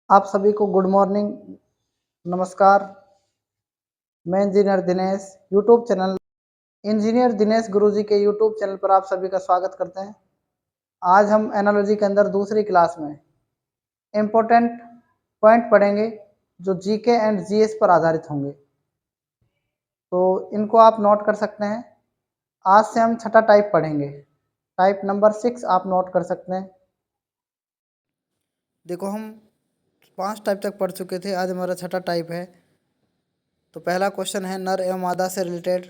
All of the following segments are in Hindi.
आप सभी को गुड मॉर्निंग, नमस्कार। मैं engineer Dinesh YouTube channel engineer Dinesh Guruji के यूट्यूब चैनल पर आप सभी का स्वागत करते हैं। आज हम एनालॉजी के अंदर दूसरी क्लास में इम्पोर्टेंट पॉइंट पढ़ेंगे जो जीके एंड जीएस पर आधारित होंगे, तो इनको आप नोट कर सकते हैं। आज से हम छठा टाइप पढ़ेंगे, टाइप नंबर 6 आप नोट कर सकते हैं। देखो, हम 5 टाइप तक पढ़ चुके थे, आज हमारा छठा टाइप है। तो पहला क्वेश्चन है नर एवं मादा से रिलेटेड।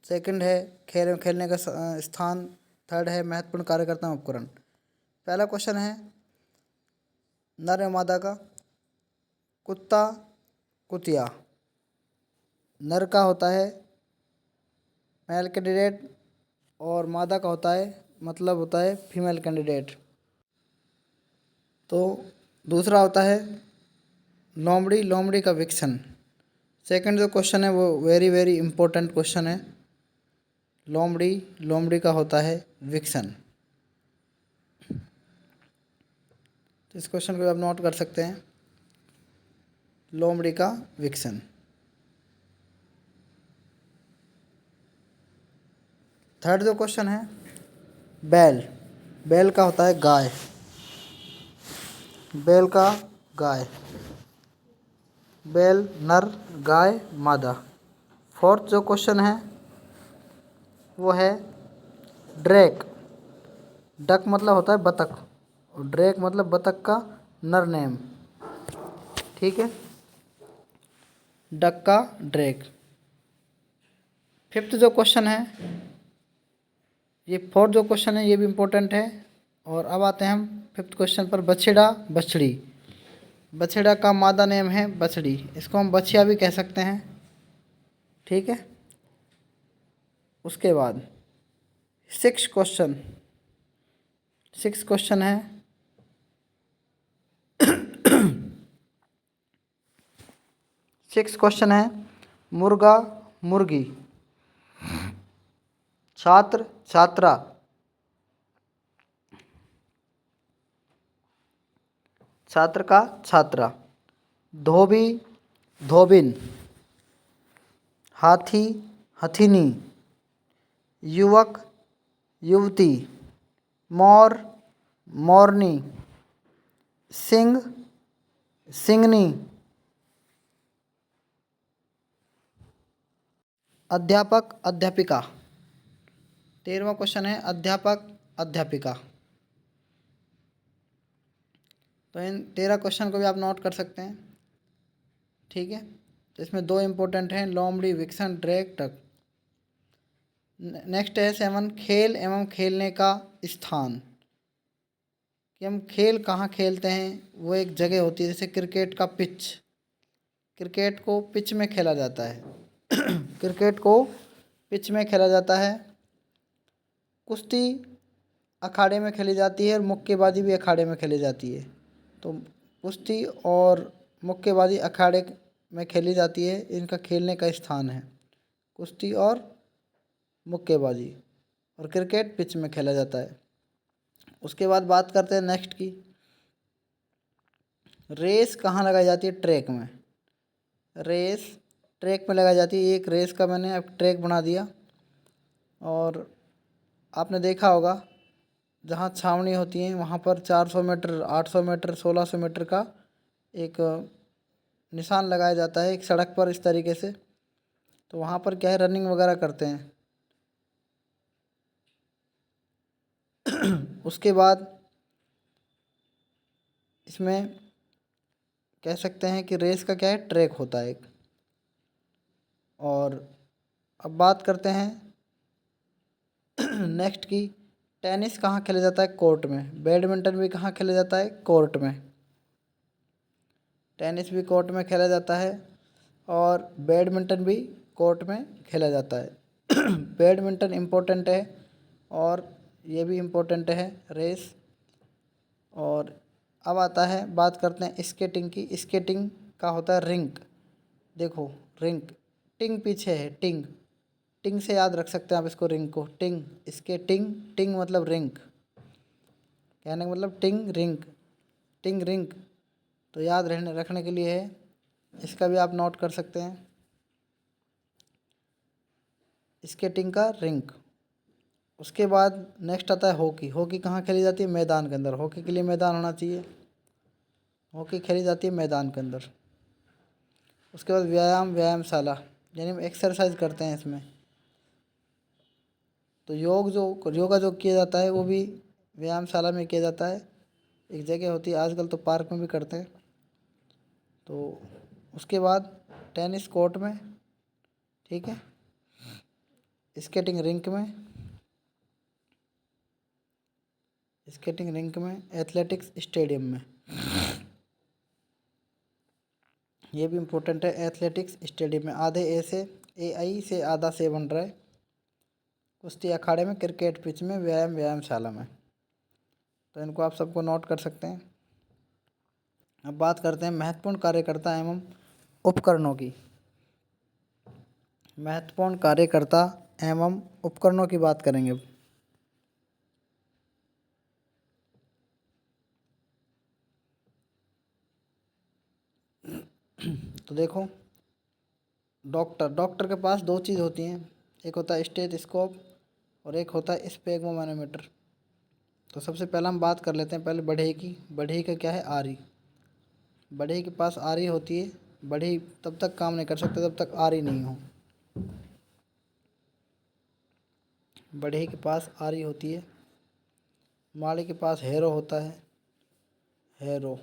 सेकंड है खेलने का स्थान। थर्ड है महत्वपूर्ण कार्य करता है उपकरण। पहला क्वेश्चन है नर एवं मादा का। कुत्ता कुतिया, नर का होता है मेल कैंडिडेट और मादा का होता है होता है फीमेल कैंडिडेट। तो दूसरा होता है लोमड़ी, लोमड़ी का विकसन। सेकंड जो क्वेश्चन है वो वेरी वेरी इंपॉर्टेंट क्वेश्चन है। लोमड़ी, लोमड़ी का होता है विकसन। तो इस क्वेश्चन को आप नोट कर सकते हैं, लोमड़ी का विकसन। थर्ड जो क्वेश्चन है बैल, बैल का होता है गाय, बैल का गाय। बैल नर, गाय मादा। फोर्थ जो क्वेश्चन है वो है ड्रैक। डक मतलब होता है बतख और ड्रैक मतलब बतख का नर नेम। ठीक है, डक का ड्रैक। फिफ्थ जो क्वेश्चन है, ये फोर्थ जो क्वेश्चन है ये भी इम्पोर्टेंट है। और अब आते हैं हम फिफ्थ क्वेश्चन पर, बछड़ा बछड़ी। बछड़ा का मादा नेम है बछड़ी, इसको हम बछिया भी कह सकते हैं। ठीक है, उसके बाद सिक्स क्वेश्चन है मुर्गा मुर्गी, छात्र छात्रा, छात्र का छात्रा, धोबी धोबिन, हाथी हथिनी, युवक युवती, मोर मोरनी, सिंह सिंगनी, अध्यापक अध्यापिका। 13वां क्वेश्चन है अध्यापक अध्यापिका। तो इन 13 क्वेश्चन को भी आप नोट कर सकते हैं। ठीक है, तो इसमें 2 इम्पोर्टेंट हैं, लोमड़ी विकसन ड्रैक डक। नेक्स्ट है 7 खेल एवं खेलने का स्थान। कि हम खेल कहाँ खेलते हैं, वो एक जगह होती है, जैसे क्रिकेट का पिच। क्रिकेट को पिच में खेला जाता है क्रिकेट को पिच में खेला जाता है। कुश्ती अखाड़े में खेली जाती है और मुक्केबाजी भी अखाड़े में खेली जाती है। तो कुश्ती और मुक्केबाजी अखाड़े में खेली जाती है, इनका खेलने का स्थान है कुश्ती और मुक्केबाजी, और क्रिकेट पिच में खेला जाता है। उसके बाद बात करते हैं नेक्स्ट की, रेस कहाँ लगाई जाती है, ट्रैक में। रेस ट्रैक में लगाई जाती है। एक रेस का मैंने अब ट्रैक बना दिया, और आपने देखा होगा जहाँ छावनी होती है वहाँ पर 400 मीटर, 800 मीटर, 1600 मीटर का एक निशान लगाया जाता है एक सड़क पर इस तरीके से। तो वहाँ पर क्या है, रनिंग वगैरह करते हैं। उसके बाद इसमें कह सकते हैं कि रेस का क्या है, ट्रैक होता है एक। और अब बात करते हैं नेक्स्ट की, टेनिस कहाँ खेला जाता है, कोर्ट में। बैडमिंटन भी कहाँ खेला जाता है, कोर्ट में। टेनिस भी कोर्ट में खेला जाता है और बैडमिंटन भी कोर्ट में खेला जाता है बैडमिंटन इम्पोर्टेंट है और ये भी इम्पोर्टेंट है रेस। और अब आता है, बात करते हैं स्केटिंग की। स्केटिंग का होता है रिंक। देखो रिंक, टिंग पीछे है, टिंग, टिंग से याद रख सकते हैं आप इसको, रिंग को। टिंग स्केटिंग, टिंग मतलब रिंक, कहने का मतलब टिंग रिंक, टिंग रिंक। तो याद रहने रखने के लिए है, इसका भी आप नोट कर सकते हैं। स्केटिंग का रिंक। उसके बाद नेक्स्ट आता है हॉकी। हॉकी कहाँ खेली जाती है? मैदान के अंदर। हॉकी के लिए मैदान होना चाहिए। हॉकी खेली जाती है मैदान के अंदर। उसके बाद व्यायामशाला, यानी हम एक्सरसाइज करते हैं इसमें। तो योगा जो किया जाता है वो भी व्यायामशाला में किया जाता है। एक जगह होती है, आजकल तो पार्क में भी करते हैं। तो उसके बाद टेनिस कोर्ट में, ठीक है, स्केटिंग रिंक में, एथलेटिक्स स्टेडियम में। ये भी इम्पोर्टेंट है। एथलेटिक्स स्टेडियम में आधे आई से आधा से बन रहा है। कुश्ती अखाड़े में, क्रिकेट पिच में, व्यायामशाला में। तो इनको आप सबको नोट कर सकते हैं। अब बात करते हैं महत्वपूर्ण कार्यकर्ता एवं उपकरणों की। महत्वपूर्ण कार्यकर्ता एवं उपकरणों की बात करेंगे अब। तो देखो, डॉक्टर के पास दो चीज़ होती हैं, एक होता है स्टेथोस्कोप और एक होता है स्फेग्मोमैनोमीटर। तो सबसे पहला हम बात कर लेते हैं पहले बढ़ई की। बढ़ई का क्या है? आरी। बढ़ई के पास आरी होती है। बढ़ई तब तक काम नहीं कर सकते जब तक आरी नहीं हो। बढ़ई के पास आरी होती है। माली के पास हैरो होता है। हैरो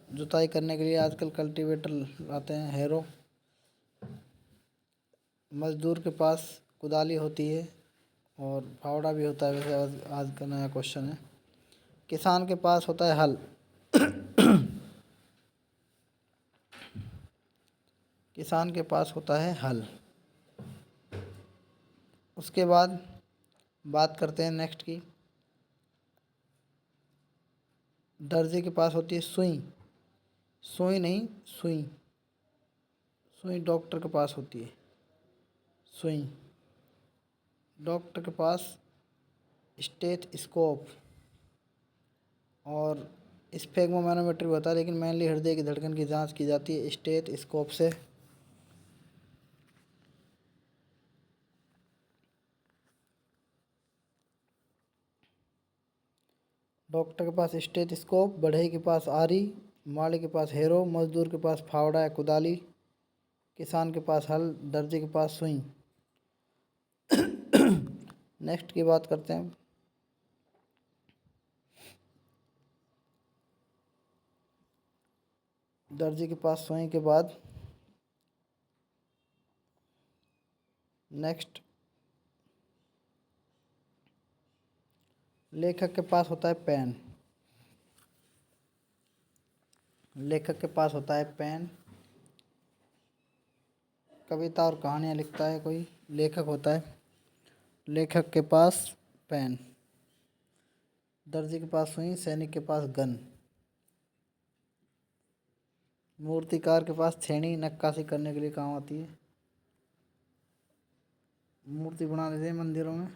जुताई करने के लिए आजकल कल्टीवेटर आते हैं, हैरो। मजदूर के पास कुदाली होती है और फावड़ा भी होता है, वैसे आज का नया क्वेश्चन है। किसान के पास होता है हल। किसान के पास होता है हल। उसके बाद बात करते हैं नेक्स्ट की। दर्जी के पास होती है सुई। सुई नहीं, सुई। सुई डॉक्टर के पास होती है। सुई। डॉक्टर के पास स्टेथोस्कोप और स्फेग्मोमैनोमीटर भी होता है, लेकिन मेनली हृदय की धड़कन की जांच की जाती है स्टेथोस्कोप से। डॉक्टर के पास स्टेथोस्कोप, बढ़ई के पास आरी, माली के पास हैरो, मजदूर के पास फावड़ा या कुदाली, किसान के पास हल, दर्जी के पास सुई। नेक्स्ट की बात करते हैं। दर्जी के पास सुई के बाद नेक्स्ट लेखक के पास होता है पेन। लेखक के पास होता है पेन। कविता और कहानियाँ लिखता है कोई, लेखक होता है। लेखक के पास पेन। दर्जी के पास सुई, सैनिक के पास गन। मूर्तिकार के पास छेनी, नक्काशी करने के लिए काम आती है। मूर्ति बना देते हैं मंदिरों में,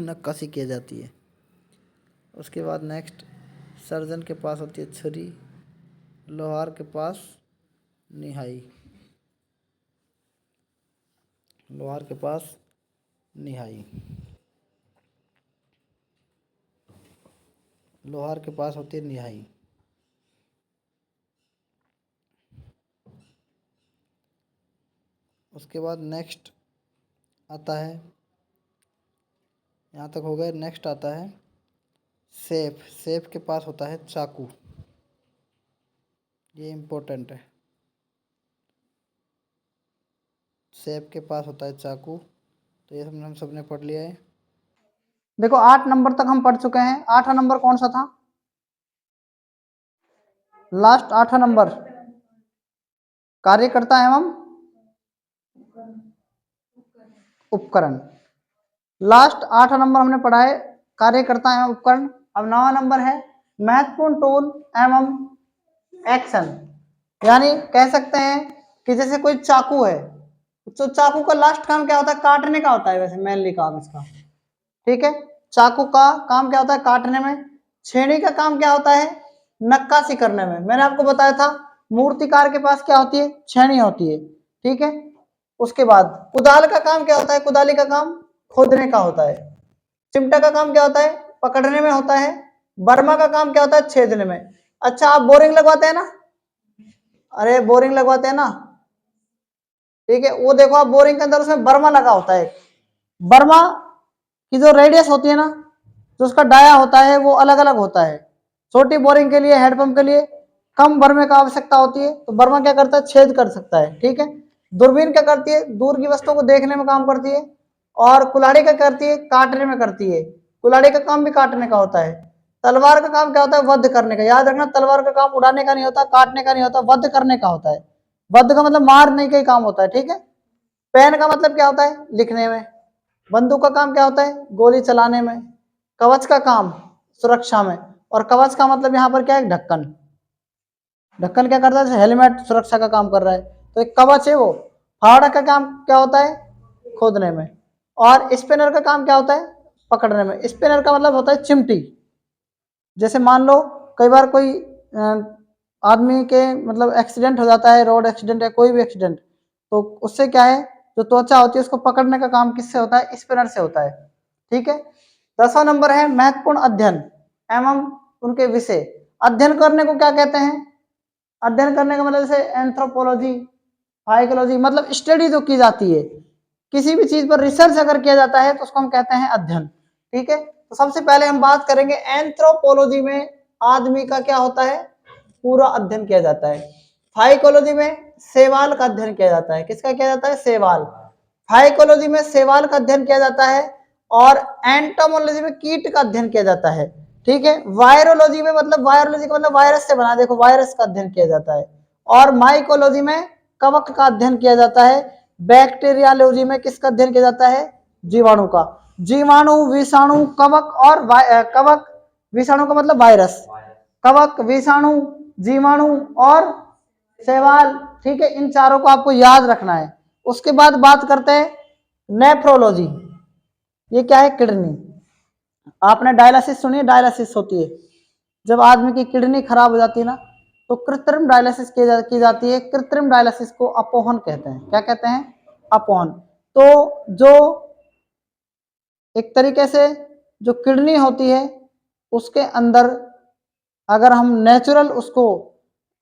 नक्काशी की जाती है। उसके बाद नेक्स्ट सर्जन के पास होती है छुरी। लोहार के पास निहाई। लोहार के पास निहाई। लोहार के पास होती है निहाई। उसके बाद नेक्स्ट आता है, यहाँ तक हो गया। नेक्स्ट आता है सेफ। सेफ के पास होता है चाकू। ये इम्पोर्टेंट है। सेफ के पास होता है चाकू। तो ये हम सबने पढ़ लिया है। देखो 8 नंबर तक हम पढ़ चुके हैं। 8वां नंबर कौन सा था? लास्ट 8वां नंबर कार्यकर्ता एवं उपकरण। लास्ट 8वां नंबर हमने पढ़ा है कार्यकर्ता एवं उपकरण। अब 9वां नंबर है महत्वपूर्ण टूल एवं एक्शन। यानी कह सकते हैं कि जैसे कोई चाकू है, तो चाकू का लास्ट काम क्या होता है? काटने का होता है वैसे मेनली काम इसका, ठीक है। चाकू का काम क्या होता है? काटने में। छेनी का काम क्या होता है? नक्काशी करने में। मैंने आपको बताया था मूर्तिकार के पास क्या होती है, छेनी होती है, ठीक है। उसके बाद कुदाल का काम क्या होता है, कुदाली का काम खोदने का होता है। चिमटा का काम क्या होता है, पकड़ने में होता है। बर्मा का काम क्या होता है, छेदने में। अच्छा, आप बोरिंग लगवाते हैं ना, अरे बोरिंग लगवाते हैं ना, ठीक है, वो देखो आप बोरिंग के अंदर उसमें बर्मा लगा होता है। बर्मा की जो रेडियस होती है ना, जो उसका डाया होता है वो अलग अलग होता है। छोटी बोरिंग के लिए, हेडपंप के लिए कम बर्मे का आवश्यकता होती है, तो बर्मा क्या करता है, छेद कर सकता है, ठीक है। दूरबीन क्या करती है, दूर की वस्तुओं को देखने में काम करती है। और कुल्हाड़ी क्या करती है, काटने में करती है। कुल्हाड़ी का काम भी काटने का होता है। तलवार का काम क्या होता है, वध करने का। याद रखना, तलवार का काम उड़ाने का नहीं होता, काटने का नहीं होता, वध करने का होता है। वध का मतलब मारने का ही काम होता है, ठीक है। पेन का मतलब क्या होता है, लिखने में। बंदूक का काम क्या होता है, गोली चलाने में। कवच का काम सुरक्षा में। और कवच का मतलब यहाँ पर क्या है, ढक्कन। ढक्कन क्या करता है, हेलमेट सुरक्षा का काम कर रहा है, तो एक कवच है वो। फावड़ा का काम क्या होता है, खोदने में। और स्पिनर का काम क्या होता है, पकड़ने में। स्पिनर का मतलब होता है चिमटी। जैसे मान लो कई बार कोई आदमी के मतलब एक्सीडेंट हो जाता है, रोड एक्सीडेंट या कोई भी एक्सीडेंट, तो उससे क्या है, जो त्वचा होती है उसको पकड़ने का काम किससे होता है, स्पिनर से होता है, ठीक है। 10वां नंबर है महत्वपूर्ण अध्ययन एवं उनके विषय। अध्ययन करने को क्या कहते हैं, अध्ययन करने का मतलब जैसे एंथ्रोपोलॉजी, फाइकोलॉजी, मतलब स्टडी जो की जाती है, किसी भी चीज पर रिसर्च अगर किया जाता है तो उसको हम कहते हैं अध्ययन, ठीक है। तो सबसे पहले हम बात करेंगे एंथ्रोपोलॉजी में आदमी का क्या होता है, पूरा अध्ययन किया जाता है। फाइकोलॉजी में शैवाल का अध्ययन किया जाता है। किसका किया जाता है, शैवाल। फाइकोलॉजी में शैवाल का अध्ययन किया जाता है। और एंटोमोलॉजी में कीट का अध्ययन किया जाता है, ठीक है। वायरोलॉजी में मतलब वायरोलॉजी का मतलब वायरस से बना, देखो वायरस का अध्ययन किया जाता है। और माइकोलॉजी में कवक का अध्ययन किया जाता है। बैक्टीरियोलॉजी में किसका अध्ययन किया जाता है, जीवाणु का। जीवाणु, विषाणु, कवक और कवक, विषाणु का मतलब वायरस, कवक, विषाणु, जीवाणु और शैवाल, ठीक है। इन चारों को आपको याद रखना है। उसके बाद बात करते हैं नेफ्रोलॉजी। ये क्या है, किडनी। आपने डायलिसिस सुनी है, डायलिसिस होती है जब आदमी की किडनी खराब हो जाती है ना, तो कृत्रिम डायलिसिस की जाती है। कृत्रिम डायलिसिस को अपोहन कहते हैं। क्या कहते हैं, अपोहन। तो जो एक तरीके से जो किडनी होती है उसके अंदर अगर हम नेचुरल उसको,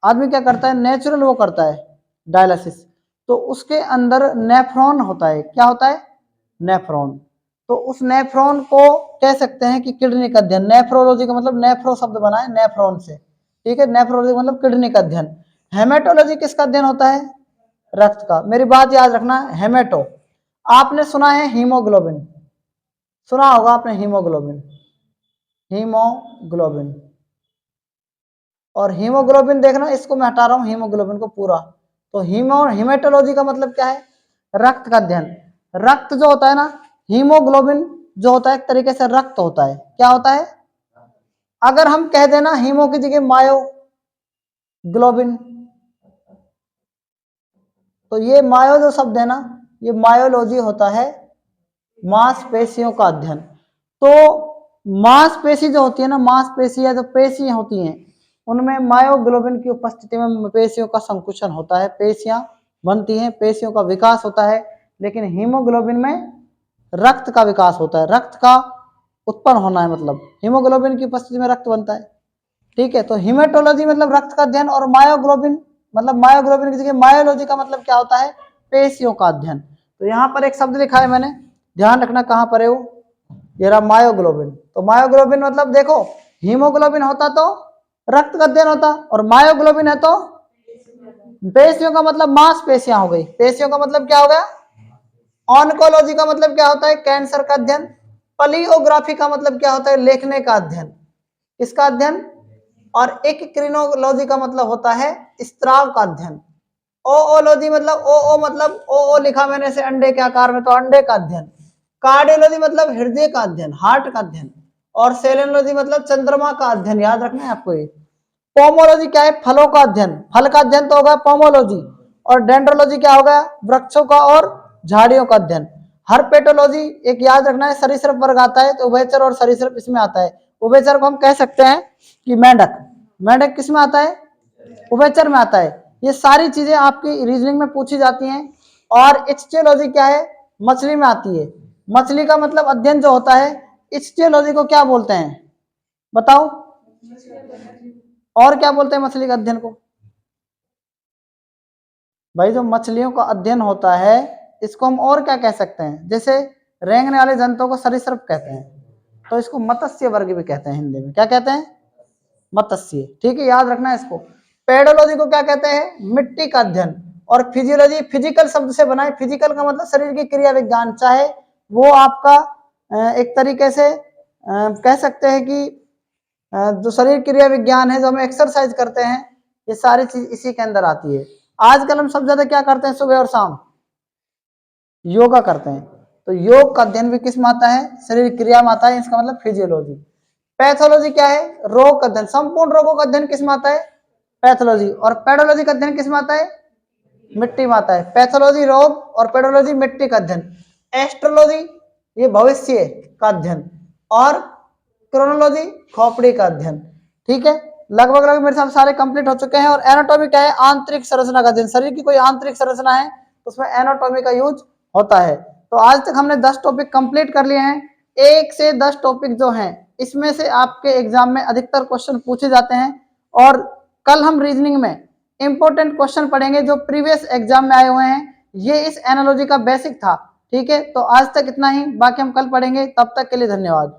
आदमी क्या करता है, नेचुरल वो करता है डायलिसिस, तो उसके अंदर नेफ्रॉन होता है। क्या होता है, नेफ्रॉन। तो उस नेफ्रॉन को कह सकते हैं कि किडनी का अध्ययन। नेफ्रोलॉजी का मतलब नेफ्रो शब्द बना है नेफ्रॉन से, ठीक है। नेफ्रोलॉजी मतलब किडनी का अध्ययन। हेमेटोलॉजी किसका अध्ययन होता है, रक्त का। मेरी बात याद रखना, हेमेटो। आपने सुना है हीमोग्लोबिन, सुना होगा आपने हीमोग्लोबिन, हीमोग्लोबिन। और हीमोग्लोबिन देखना, इसको मैं हटा रहा हूं हीमोग्लोबिन को पूरा। तो हीमेटोलॉजी का मतलब क्या है, रक्त का अध्ययन। रक्त जो होता है ना, हीमोग्लोबिन जो होता है एक तरीके से रक्त होता है। क्या होता है, अगर हम कह देना हीमो की जगह मायोग्लोबिन, तो ये मायो जो शब्द है ना, ये मायोलॉजी होता है, मांसपेशियों का अध्ययन। तो मांसपेशी जो होती है ना, मांसपेशी या जो पेशियां होती हैं, उनमें मायोग्लोबिन की उपस्थिति में पेशियों का संकुचन होता है, पेशियां बनती हैं, पेशियों का विकास होता है। लेकिन हीमोग्लोबिन में रक्त का विकास होता है, रक्त का उत्पन्न होना है, मतलब हीमोग्लोबिन की उपस्थिति में रक्त बनता है, ठीक है। तो हीमेटोलॉजी मतलब रक्त का अध्ययन, और मायोग्लोबिन मतलब मायोग्लोबिन की जगह मायोलॉजी का मतलब क्या होता है, पेशियों का अध्ययन। तो यहाँ पर एक शब्द लिखा है मैंने, ध्यान रखना कहाँ पर है वो, ये रहा मायोग्लोबिन। तो मायोग्लोबिन मतलब देखो, हीमोग्लोबिन होता तो रक्त का अध्ययन होता, और मायोग्लोबिन है तो पेशियों का मतलब मांसपेशियां हो गई। पेशियों का मतलब क्या हो गया, ऑन्कोलॉजी का मतलब क्या होता है, कैंसर का अध्ययन। पलियोग्राफी का मतलब क्या होता है, लेखने का अध्ययन। इसका अध्ययन। और एक्रिनोलॉजी का मतलब होता है स्त्राव का अध्ययन। ओओलॉजी मतलब ओ लिखा मैंने से अंडे के आकार में, तो अंडे का अध्ययन। कार्डियोलॉजी मतलब हृदय का अध्ययन, हार्ट का अध्ययन। और सेलेनोलॉजी मतलब चंद्रमा का अध्ययन। याद रखना है आपको ये। पोमोलॉजी क्या है, फलों का अध्ययन। फल का अध्ययन तो होगा पोमोलॉजी। और डेंड्रोलॉजी क्या होगा, वृक्षों का और झाड़ियों का अध्ययन। हर्पेटोलॉजी एक याद रखना है, सरीसृप वर्ग आता है, तो उभयचर और सरीसृप इसमें आता है। उभयचर को हम कह सकते हैं कि मेंढक, मेंढक किस में आता है? उभयचर में आता है। ये सारी चीजें आपकी रीजनिंग में पूछी जाती हैं। और इच्टियोलॉजी क्या है? मछली में आती है। मछली का मतलब अध्ययन जो होता है, इच्टियोलॉजी को क्या बोलते हैं बताओ? और क्या बोलते हैं मछली के अध्ययन को? भाई जो मछलियों का अध्ययन होता है इसको हम और क्या कह सकते हैं? जैसे रेंगने वाले जंतुओं को सरीसृप कहते हैं, तो इसको मत्स्य वर्ग भी कहते हैं। हिंदी में क्या कहते हैं? मत्स्य। ठीक है, याद रखना है इसको। पेडोलॉजी को क्या कहते हैं? मिट्टी का अध्ययन। और फिजियोलॉजी फिजिकल शब्द से बना है। फिजिकल का मतलब शरीर की क्रिया विज्ञान, चाहे वो आपका एक तरीके से कह सकते हैं कि जो शरीर क्रिया विज्ञान है, जो हम एक्सरसाइज करते हैं, ये सारी चीज इसी के अंदर आती है। आजकल हम सब ज्यादा क्या करते हैं? सुबह और शाम योगा करते हैं, तो योग का अध्ययन भी किस में आता है? शरीर क्रिया में आता है। इसका मतलब फिजियोलॉजी। पैथोलॉजी क्या है? रोग का अध्ययन। संपूर्ण रोगों का अध्ययन किस में आता है? पैथोलॉजी। और पेडोलॉजी का अध्ययन किस में आता है? मिट्टी में आता है। पैथोलॉजी रोग और पेडोलॉजी मिट्टी का अध्ययन। एस्ट्रोलॉजी ये भविष्य का अध्ययन। और क्रोनोलॉजी खोपड़ी का अध्ययन। ठीक है, लगभग लगभग मेरे साथ सारे कंप्लीट हो चुके हैं। और एनाटॉमी क्या है? आंतरिक संरचना का अध्ययन। शरीर की कोई आंतरिक संरचना है तो उसमें एनाटॉमी का यूज होता है। तो आज तक हमने 10 टॉपिक कंप्लीट कर लिए हैं। 1 से 10 टॉपिक जो हैं इसमें से आपके एग्जाम में अधिकतर क्वेश्चन पूछे जाते हैं। और कल हम रीजनिंग में इंपॉर्टेंट क्वेश्चन पढ़ेंगे जो प्रीवियस एग्जाम में आए हुए हैं। ये इस एनालॉजी का बेसिक था। ठीक है, तो आज तक इतना ही, बाकी हम कल पढ़ेंगे। तब तक के लिए धन्यवाद।